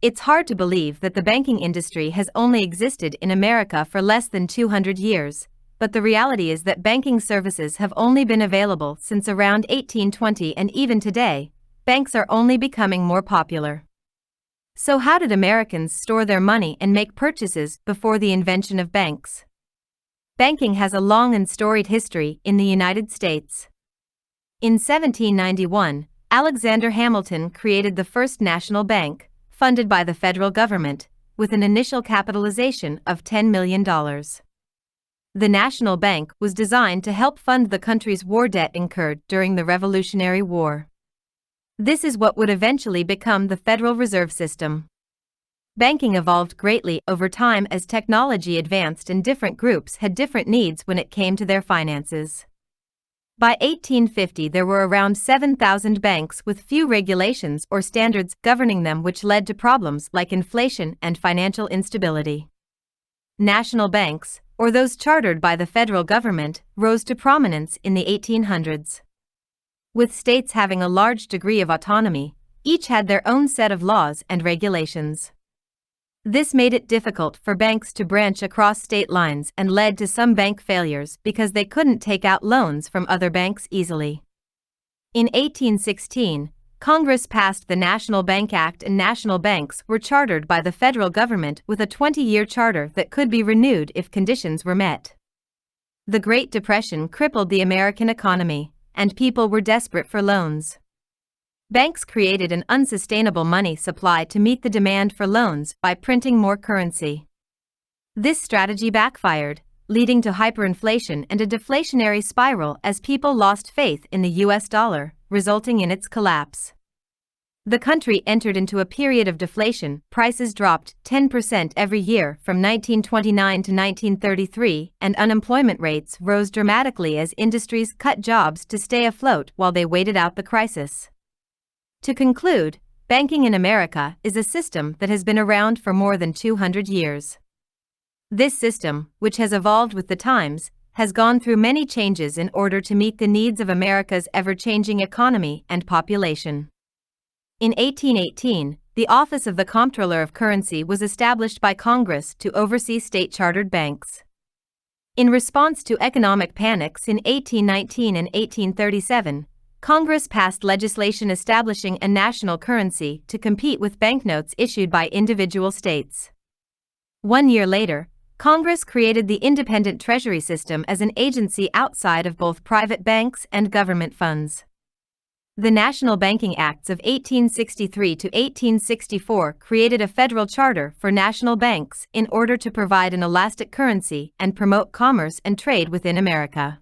It's hard to believe that the banking industry has only existed in America for less than 200 years, but the reality is that banking services have only been available since around 1820, and even today, banks are only becoming more popular. So how did Americans store their money and make purchases before the invention of banks? Banking has a long and storied history in the United States. In 1791, Alexander Hamilton created the first national bank, funded by the federal government, with an initial capitalization of $10 million. The National Bank was designed to help fund the country's war debt incurred during the Revolutionary War. This is what would eventually become the Federal Reserve System. Banking evolved greatly over time as technology advanced and different groups had different needs when it came to their finances. By 1850, there were around 7,000 banks with few regulations or standards governing them, which led to problems like inflation and financial instability. National banks, or those chartered by the federal government, rose to prominence in the 1800s. With states having a large degree of autonomy, each had their own set of laws and regulations. This made it difficult for banks to branch across state lines and led to some bank failures because they couldn't take out loans from other banks easily. In 1816, Congress passed the National Bank Act, and national banks were chartered by the federal government with a 20-year charter that could be renewed if conditions were met. The Great Depression crippled the American economy, and people were desperate for loans. Banks created an unsustainable money supply to meet the demand for loans by printing more currency. This strategy backfired, leading to hyperinflation and a deflationary spiral as people lost faith in the US dollar, resulting in its collapse. The country entered into a period of deflation. Prices dropped 10% every year from 1929 to 1933, and unemployment rates rose dramatically as industries cut jobs to stay afloat while they waited out the crisis. To conclude, banking in America is a system that has been around for more than 200 years. This system, which has evolved with the times, has gone through many changes in order to meet the needs of America's ever-changing economy and population. In 1818, the Office of the Comptroller of Currency was established by Congress to oversee state-chartered banks. In response to economic panics in 1819 and 1837, Congress passed legislation establishing a national currency to compete with banknotes issued by individual states. 1 year later, Congress created the Independent Treasury System as an agency outside of both private banks and government funds. The National Banking Acts of 1863 to 1864 created a federal charter for national banks in order to provide an elastic currency and promote commerce and trade within America.